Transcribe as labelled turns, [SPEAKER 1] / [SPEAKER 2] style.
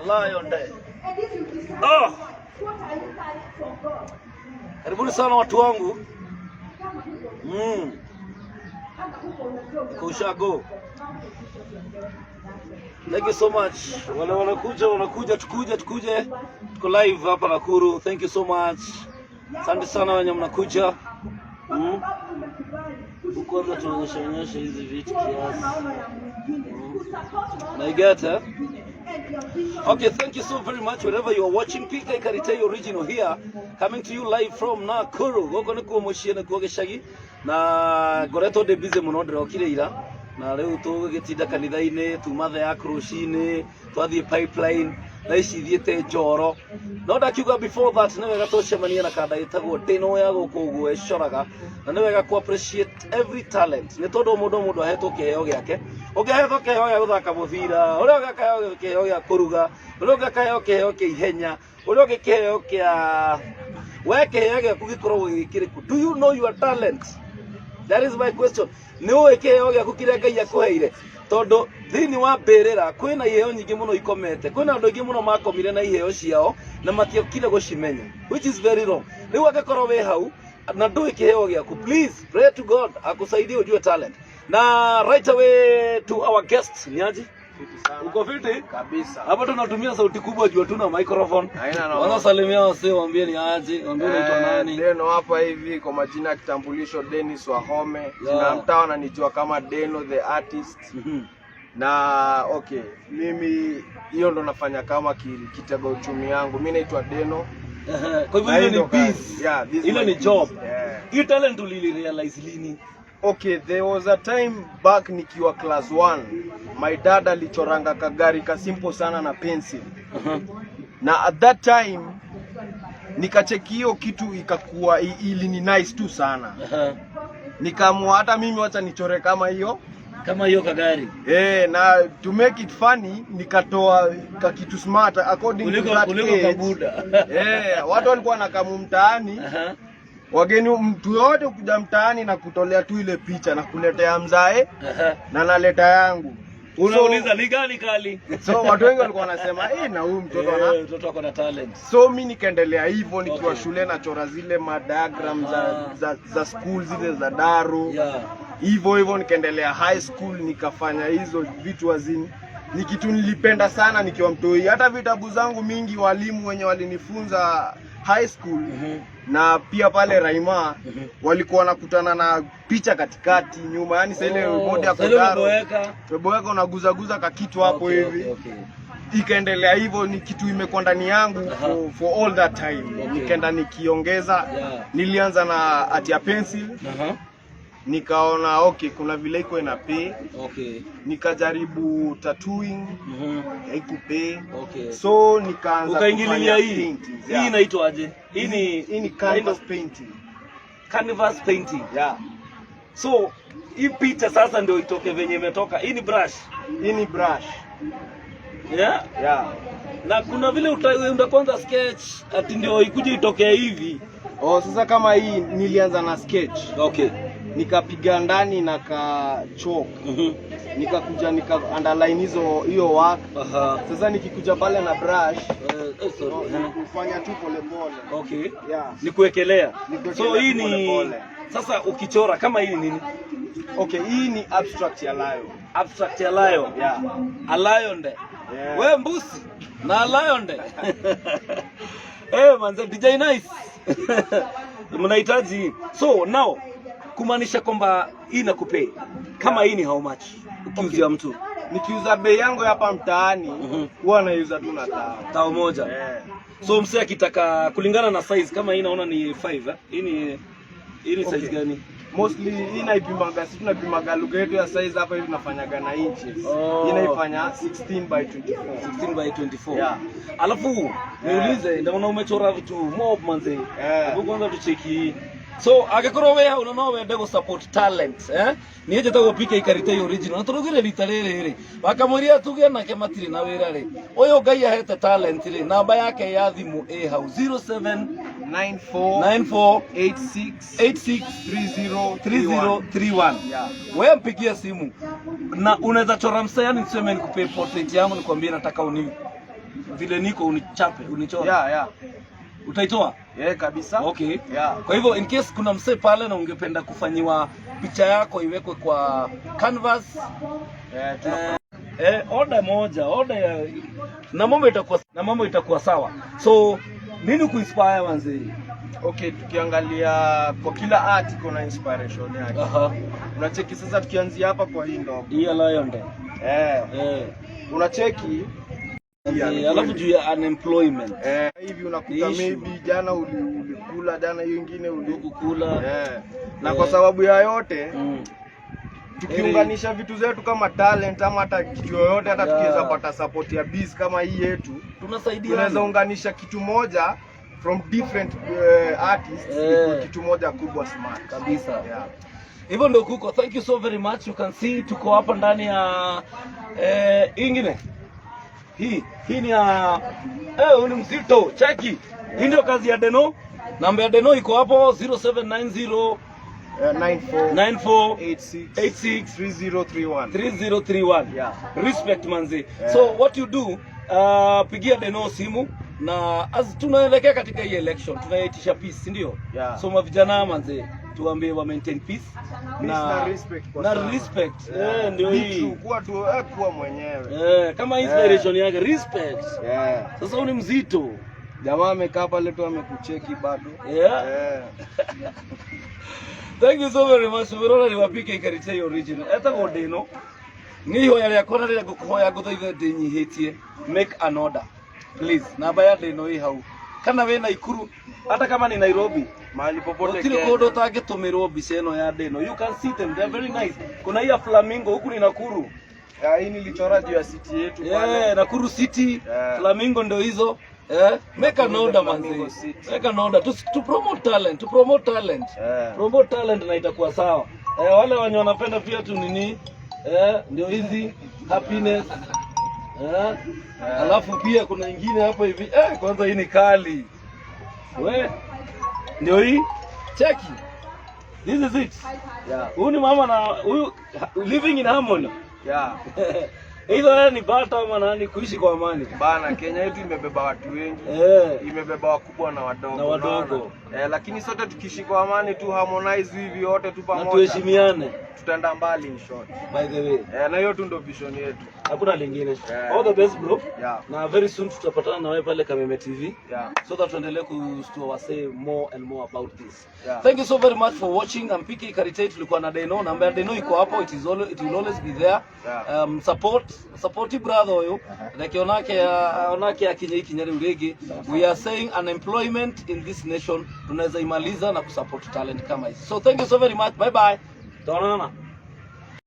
[SPEAKER 1] Lion day. Oh! Karibuni sana watu wangu. Kushago. Thank you so much. Wale wanakuja tukuje. Tuko live hapa Nakuru. Thank you so much. Asante sana wenye mnakuja. Kwanza tunaonyesha hizi vitu kiasi. I get it. Okay, thank you so very much. Wherever you are watching, Pika Karitei Original here, coming to you live from Nakuru. Goko ni kuomoshia na kuogeshagi na goreto de bize munodre okire ira na leo tugetinda kanitha-ini tumathe ya krushini twathie pipeline na ici thiete njoro no ndakiuga before that ni wega tucemania na kanda itagwo Denno ya guku ecoraga na ni wega ku appreciate every talent ni tondu mundu ahetwo kiheo giake ungihetwo kiheo gia guthaka muthira uria ugakaheo kiheo gia kuruga uria ugakaheo kiheo kia ihenya uria ugikiheo kia we kiheo giaku gikorwo gikiriku. Do you know your talent? That is my question. Ni uwe kiheo giaku kiria Ngai akuheire tondu thini wa mbirira kwina iheo nyingi muno ikomete kwina andu aingi muno makomire na iheo ciao na matiokire gucimenya, which is very wrong. Riu agakorwo we hau na ndui kiheo giaku, please pray to God akusaidie ujue talent. Na right away to our guest niaji uko fiti
[SPEAKER 2] kabisa.
[SPEAKER 1] Hapa tunatumia sauti kubwa juu tuna microphone.
[SPEAKER 2] Haina na
[SPEAKER 1] wanasalimia wasee, waambie ni aje, waambie unaitwa nani.
[SPEAKER 2] Denno hapa hivi kwa majina ya kitambulisho Dennis Wahome. Na mtaa wananijua kama Denno the artist. Na okay, mimi hiyo ndo nafanya kama kitega uchumi yangu. Mimi naitwa Denno.
[SPEAKER 1] Kwa hivyo hiyo ni business.
[SPEAKER 2] Yeah,
[SPEAKER 1] ile ni job.
[SPEAKER 2] Hii
[SPEAKER 1] talent ulili realize lini?
[SPEAKER 2] Okay, there was a time back nikiwa class 1. My dad alichoranga kagari ka simple sana na pencil. Na at that time nikacheki hiyo kitu ikakuwa ili ni nice tu sana. Nikaamua hata mimi wacha nichore kama hiyo
[SPEAKER 1] kagari.
[SPEAKER 2] Na to make it funny nikatoa kitu smart according to that
[SPEAKER 1] kabuda.
[SPEAKER 2] Watu walikuwa nakamu mtaani. Wageni mtu yote kuja mtaani na kutolea tu ile picha na kuletea mzae na naleta yangu.
[SPEAKER 1] Unauliza ni gani kali?
[SPEAKER 2] So watu wengi walikuwa wanasema na huyu mtoto
[SPEAKER 1] ako na talent.
[SPEAKER 2] So mimi nikaendelea hivyo nikiwa shule na chora zile diagram za school zile za daro. Hivyo nikaendelea high school nikafanya hizo vitu wazini. Ni kitu nilipenda sana nikiwa mtoi. Hata vitabu zangu mingi walimu wenye walinifunza high school na pia pale Raima walikuwa wanakutana na picha katikati nyuma, yani sasa ile bodi ya kodaro weboeka unaguzaguza ka kitu hapo hivi. Ikaendelea hivyo, ni kitu imekuwa ndani yangu for all that time. Nikaenda nikiongeza, nilianza na art ya pencil. Nikaona okay, kuna vile iko ina pay. Nikajaribu tattooing, haikupay. So nikaanza
[SPEAKER 1] ukaingililia hii inaitwa aje?
[SPEAKER 2] Hii ni canvas painting.
[SPEAKER 1] Canvas painting. So hii picha sasa ndio itoke venye imetoka. Hii ni brush. Na kuna vile utaanza sketch ati ndio ikuje itoke hivi.
[SPEAKER 2] Sasa kama hii nilianza na sketch. Nikapiga ndani na chalk. Nikakuja underline hiyo work. Sasa nikikuja pale na brush kufanya tu pole.
[SPEAKER 1] Nikuwekelea. So hii ni sasa ukichora kama hii nini?
[SPEAKER 2] Hii ni abstract ya lion.
[SPEAKER 1] A lion day. We mbusi na lion day. Manze DJ nice. Mnahitaji. So now kumaanisha kwamba hii nakupea kama hii ni how much ukiuzia mtu?
[SPEAKER 2] Nikiuza bei yangu hapa mtaani huwa nauza tu na
[SPEAKER 1] tao moja. So msee akitaka kulingana na size kama hii naona ni 5 hii ni size gani?
[SPEAKER 2] Mostly hii naipimaga, sisi tunapimaga lugha yetu ya size hapa hivi tunafanyaga na inches. Hii naifanya 16 by 24. Alafu niulize, ndio umechora vitu mob manze. Hebu kwanza tucheki. So agakoro we hau no wende go support talent ni heje tago Pika Karitei Original na turugire rita riri bakamwiria tuge nake matiri na wira ri uyu Ngai ahete talent ri namba yake ya thimu hau 07 94863031.
[SPEAKER 1] Yeah. Wewe mpigie simu na unaweza chora msayani, niseme nikupe portrait yangu, nikwambie nataka vile niko unichape unichora.
[SPEAKER 2] Yeah.
[SPEAKER 1] Utaitoa?
[SPEAKER 2] Kabisa.
[SPEAKER 1] Okay.
[SPEAKER 2] Yeah.
[SPEAKER 1] Kwa hivyo in case kuna msee pale na ungependa kufanyiwa picha yako iwekwe kwa canvas, order moja, na mambo itakuwa sawa. So nini kuinspire manze?
[SPEAKER 2] Okay, tukiangalia kwa kila art kuna inspiration yake. Unacheki sasa tukianzia hapa kwa hii ndogo.
[SPEAKER 1] Hii lion day.
[SPEAKER 2] Unacheki
[SPEAKER 1] alafu juu ya unemployment.
[SPEAKER 2] Hivi unakuta maybe jana ulikula, jana hiyo nyingine
[SPEAKER 1] ulikula.
[SPEAKER 2] Na kwa sababu ya yote tukiunganisha vitu zetu kama talent ama hata kitu yoyote, hata tukiweza pata support ya biz kama hii yetu,
[SPEAKER 1] tunasaidia.
[SPEAKER 2] Tunaweza unganisha kitu moja from different artists, kitu moja kubwa smart
[SPEAKER 1] kabisa. Hivyo ndio kuko. Thank you so very much. You can see tuko hapa ndani ya ingine. Hii ni ya ni mzito. Cheki. Hii ndio kazi ya Denno. Namba ya Denno iko hapo 0790 94863031.
[SPEAKER 2] Yeah.
[SPEAKER 1] Respect manzi. So what you do, pigia Denno simu na as tunaelekea katika hii election tunaitisha peace, ndio? So mavijana manzi tuambie wa maintain peace
[SPEAKER 2] na
[SPEAKER 1] respect. Ndio hii.
[SPEAKER 2] Kuwa mwenyewe.
[SPEAKER 1] Kama inspiration yake respect. Sasa ni mzito.
[SPEAKER 2] Jamaa amekaa pale tu amekucheki bado.
[SPEAKER 1] Thank you so very much. Wirora ni wapike ikarite original. Eta go Denno. Niho yale yakona rira gukoya guthaitha ndinyihitie. Make an order. Please. Namba ya Denno hii hau. Kana we Nakuru, hata kama ni Nairobi,
[SPEAKER 2] mahali popote
[SPEAKER 1] Kenya. Kodo tagetumirwo bica ino ya Denno. You can see them. They are very nice. Kuna hii flamingo huku ni Nakuru.
[SPEAKER 2] Hii nilichora juu ya city yetu pale.
[SPEAKER 1] Nakuru City. Flamingo ndio hizo. Make an order manzi. Make an order to promote talent, Promote talent na itakuwa sawa. Wale wenye wanapenda pia tu nini? Ndio hizi happiness. Alafu pia kuna nyingine hapo hivi. Kwanza hii ni kali. Ndio hii. Cheki. This is it. Huyu ni mama na huyu living in harmony. Hizo ni bata ama nani kuishi kwa amani.
[SPEAKER 2] Bana, Kenya yetu imebeba watu wengi. Imebeba wakubwa na wadogo. Lakini sote tukiishi kwa amani tu, harmonize hivi wote tu pamoja.
[SPEAKER 1] Na tuheshimiane.
[SPEAKER 2] Tutaenda mbali in short.
[SPEAKER 1] By the way.
[SPEAKER 2] Na hiyo tu ndio vision yetu.
[SPEAKER 1] Hakuna lingine. All the best bro. Na very soon tutapatana na wewe pale Kameme TV. So that tuendelee say more and more about this. Thank you so very much for watching. I'm PK Karite, tulikuwa na Denno. Namba ya Denno iko hapo. It will always be there. Support brother huyo. Onake akinyari urege. We are saying unemployment in this nation tunaweza imaliza na kusupport talent kama hizi. So thank you so very much. Bye bye. Tutaonana.